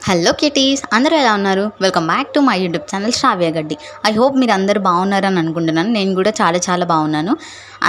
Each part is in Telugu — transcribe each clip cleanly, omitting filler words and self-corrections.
హలో కిటీస్, అందరూ ఎలా ఉన్నారు? Welcome back to my YouTube channel Shravya Gaddi. I hope మీరు అందరూ బాగున్నారని అనుకుంటున్నాను. నేను కూడా చాలా చాలా బాగున్నాను.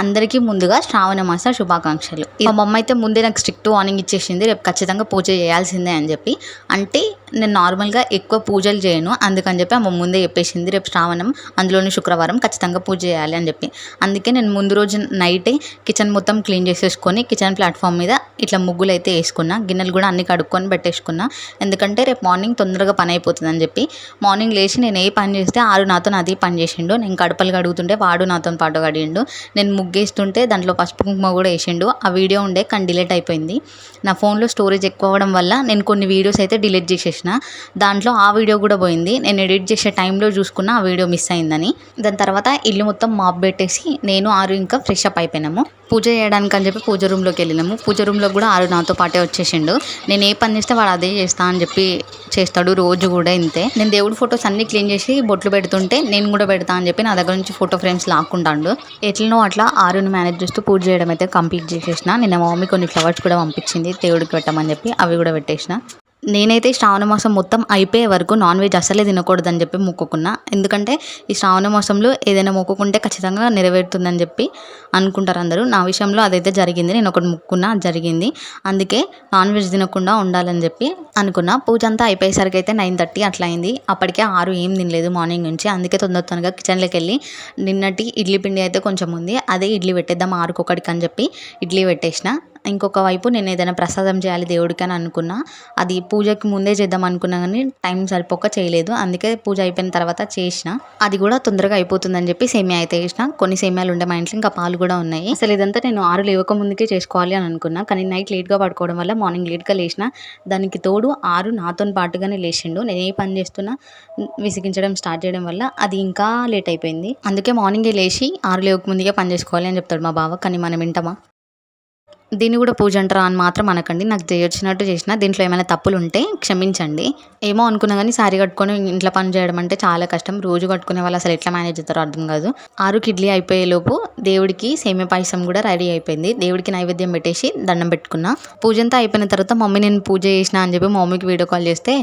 అందరికీ ముందుగా శ్రావణ మాస శుభాకాంక్షలు. మా మమ్మ అయితే ముందే నాకు స్ట్రిక్ట్ వార్నింగ్ ఇచ్చేసింది, రేపు ఖచ్చితంగా పూజ చేయాల్సిందే అని చెప్పి. అంటే నేను నార్మల్గా ఎక్కువ పూజలు చేయను, అందుకని చెప్పి అమ్మ ముందే చెప్పేసింది రేపు శ్రావణం, అందులోని శుక్రవారం ఖచ్చితంగా పూజ చేయాలి అని చెప్పి. అందుకే నేను ముందు రోజు నైటే కిచెన్ మొత్తం క్లీన్ చేసేసుకొని కిచెన్ ప్లాట్ఫామ్ మీద ఇట్లా ముగ్గులు అయితే వేసుకున్నా, గిన్నెలు కూడా అన్ని కడుక్కొని పెట్టేసుకున్నా. ఎందుకంటే రేపు మార్నింగ్ తొందరగా పని అయిపోతుందని చెప్పి. మార్నింగ్ లేచి నేను ఏ పని చేస్తే ఆరు నాతో అది పని చేసిండు. నేను కడపలు కడుగుతుంటే వాడు నాతో పాటు కడిగిండు. నేను ముగ్గేస్తుంటే దాంట్లో పసుపు కుంకుమ కూడా వేసిండు. ఆ వీడియో ఉండే కానీ డిలీట్ అయిపోయింది. నా ఫోన్లో స్టోరేజ్ ఎక్కువ అవ్వడం వల్ల నేను కొన్ని వీడియోస్ అయితే డిలీట్ చేసేసిన. దాంట్లో ఆ వీడియో కూడా పోయింది. నేను ఎడిట్ చేసే టైంలో చూసుకున్న ఆ వీడియో మిస్ అయిందని. దాని తర్వాత ఇల్లు మొత్తం మాప్ పెట్టేసి నేను ఆరు ఇంకా ఫ్రెష్ అప్ అయిపోయినాము. పూజ చేయడానికి అని చెప్పి పూజ రూమ్లోకి వెళ్ళినాము. పూజ రూమ్లో కూడా ఆరు నాతో పాటే వచ్చేసిండు. నేను ఏ పని చేస్తే వాడు అదే చేస్తా అని చెప్పి చేస్తాడు. రోజు కూడా ఇంతే. నేను దేవుడి ఫొటోస్ అన్ని క్లీన్ చేసి బొట్లు పెడుతుంటే నేను కూడా పెడతా అని చెప్పి నా దగ్గర నుంచి ఫోటో ఫ్రేమ్స్ లాక్కుంటాడు. ఎట్లనో అట్లా ఆరుని మేనేజ్ చేస్తూ పూజ చేయడం అయితే కంప్లీట్ చేసేసిన. నిన్న మా మమ్మీ కొన్ని ఫ్లవర్స్ కూడా పంపించింది దేవుడికి పెట్టమని చెప్పి, అవి కూడా పెట్టేసిన. నేనైతే శ్రావణ మాసం మొత్తం అయిపోయే వరకు నాన్ వెజ్ అసలే తినకూడదని చెప్పి మొక్కుకున్నా. ఎందుకంటే ఈ శ్రావణ మాసంలో ఏదైనా మొక్కుకుంటే ఖచ్చితంగా నెరవేరుతుందని చెప్పి అనుకుంటారు అందరూ. నా విషయంలో అదైతే జరిగింది. నేను ఒకటి మొక్కున్నా, అది జరిగింది. అందుకే నాన్ వెజ్ తినకుండా ఉండాలని చెప్పి అనుకున్నా. పూజ అంతా అయిపోయేసరికి అయితే 9:30 అట్లా అయింది. అప్పటికే ఆరు ఏం తినలేదు మార్నింగ్ నుంచి. అందుకే తొందరగా కిచెన్లోకి వెళ్ళి నిన్నటి ఇడ్లీ పిండి అయితే కొంచెం ఉంది, అదే ఇడ్లీ పెట్టేద్దాం ఆరుకొకటికి అని చెప్పి ఇడ్లీ పెట్టేసిన. ఇంకొక వైపు నేను ఏదైనా ప్రసాదం చేయాలి దేవుడికి అని అనుకున్నా. అది పూజకి ముందే చేద్దాం అనుకున్నా కానీ టైం సరిపోక చేయలేదు. అందుకే పూజ అయిపోయిన తర్వాత చేసిన. అది కూడా తొందరగా అయిపోతుందని చెప్పి సేమియా అయితే చేసిన. కొన్ని సేమియాలు ఉండే మా ఇంట్లో, ఇంకా పాలు కూడా ఉన్నాయి. అసలు ఇదంతా నేను ఆరు లేవక ముందుకే చేసుకోవాలి అని అనుకున్నా. కానీ నైట్ లేట్గా పడుకోవడం వల్ల మార్నింగ్ లేట్గా లేచిన. దానికి తోడు ఆరు నాతో పాటుగానే లేచిండు. నేను ఏ పని చేస్తున్నా విసిగించడం స్టార్ట్ చేయడం వల్ల అది ఇంకా లేట్ అయిపోయింది. అందుకే మార్నింగే లేచి ఆరు లేవక ముందుగా పని చేసుకోవాలి అని చెప్తాడు మా బావ. కానీ మనం వింటామా? దీన్ని కూడా పూజ అంటారా అని మాత్రం అనకండి. నాకు చేయొచ్చినట్టు చేసిన. దీంట్లో ఏమైనా తప్పులు ఉంటే క్షమించండి. ఏమో అనుకున్నా కానీ శారీ కట్టుకొని ఇంట్లో పని చేయడం అంటే చాలా కష్టం. రోజు కట్టుకునే వాళ్ళు అసలు ఎట్లా మేనేజ్ చేస్తారో అర్థం కాదు. ఆరు ఇడ్లీ అయిపోయేలోపు దేవుడికి సేమియా పాయసం కూడా రెడీ అయిపోయింది. దేవుడికి నైవేద్యం పెట్టేసి దండం పెట్టుకున్నా. పూజ అంతా అయిపోయిన తర్వాత మమ్మీ నేను పూజ చేసిన అని చెప్పి మా మమ్మీకి వీడియో కాల్ చేస్తే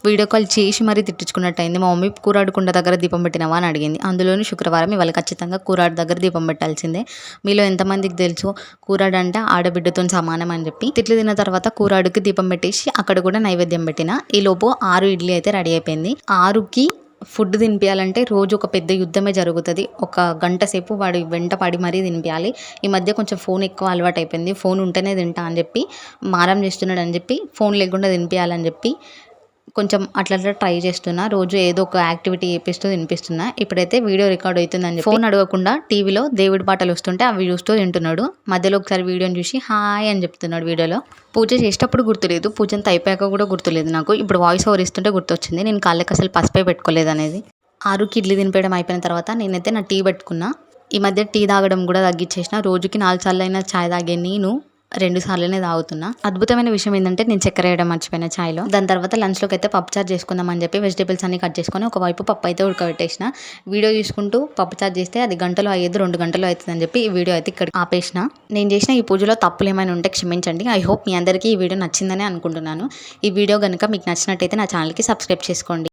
వీడియో కాల్ చేసి మరీ తిట్టించుకున్నట్టు అయింది. మా మమ్మీ కూరాడుకుండ దగ్గర దీపం పెట్టినవా అని అడిగింది. అందులోని శుక్రవారం ఇవాళ ఖచ్చితంగా కూరాడు దగ్గర దీపం పెట్టాల్సిందే. మీలో ఎంతమందికి తెలుసు కూరాడు అంటే ఆడబిడ్డతో సమానం అని చెప్పి. తిట్లు తిన్న తర్వాత కూరాడుకి దీపం పెట్టేసి అక్కడ కూడా నైవేద్యం పెట్టిన. ఈ లోపు ఆరు ఇడ్లీ అయితే రెడీ అయిపోయింది. ఆరుకి ఫుడ్ తినిపించాలంటే రోజు ఒక పెద్ద యుద్ధమే జరుగుతుంది. ఒక గంట సేపు వాడు వెంట పడి మరీ తినిపించాలి. ఈ మధ్య కొంచెం ఫోన్ ఎక్కువ అలవాటు అయిపోయింది. ఫోన్ ఉంటేనే తింటా అని చెప్పి మారం చేస్తున్నాడు అని చెప్పి ఫోన్ లేకుండా తినిపించాలని చెప్పి కొంచెం అట్లా ట్రై చేస్తున్నా. రోజు ఏదో ఒక యాక్టివిటీ చేపిస్తూ తినిపిస్తున్నా. ఇప్పుడైతే వీడియో రికార్డ్ అవుతుందని చెప్పి ఫోన్ అడగకుండా టీవీలో దేవుడి పాటలు వస్తుంటే అవి చూస్తూ తింటున్నాడు. మధ్యలో ఒకసారి వీడియోని చూసి హాయ్ అని చెప్తున్నాడు వీడియోలో. పూజ చేసేటప్పుడు గుర్తులేదు, పూజ అంతా అయిపోయాక కూడా గుర్తులేదు నాకు. ఇప్పుడు వాయిస్ ఓవర్ ఇస్తుంటే గుర్తొచ్చింది నేను కాళ్ళకి అసలు పసుపే పెట్టుకోలేదు అనేది. ఆరుకి ఇడ్లీ తినిపించడం అయిపోయిన తర్వాత నేనైతే నా టీ పెట్టుకున్నా. ఈ మధ్య టీ తాగడం కూడా తగ్గించేసిన. రోజుకి 4 సార్లు అయినా ఛాయ్ తాగే నేను 2 సార్లనే తాగుతున్నా. అద్భుతమైన విషయం ఏంటంటే నేను చక్కెర వేయడం మర్చిపోయిన ఛాయ్లో. దాని తర్వాత లంచ్లోకి అయితే పప్పు చారు చేసుకుందాం అని చెప్పి వెజిటేబుల్స్ అన్ని కట్ చేసుకొని ఒకవైపు పప్పు అయితే ఉడకబెట్టేసిన. వీడియో చూసుకుంటూ పప్పు చారు చేస్తే అది గంటలో అయ్యేది 2 గంటలు అవుతుంది అని చెప్పి ఈ వీడియో అయితే ఇక్కడ ఆపేసిన. నేను చేసిన ఈ పూజలో తప్పులు ఏమైనా ఉంటే క్షమించండి. ఐ హోప్ మీ అందరికీ ఈ వీడియో నచ్చిందని అనుకుంటున్నాను. ఈ వీడియో కనుక మీకు నచ్చినట్టయితే నా ఛానల్కి సబ్స్క్రైబ్ చేసుకోండి.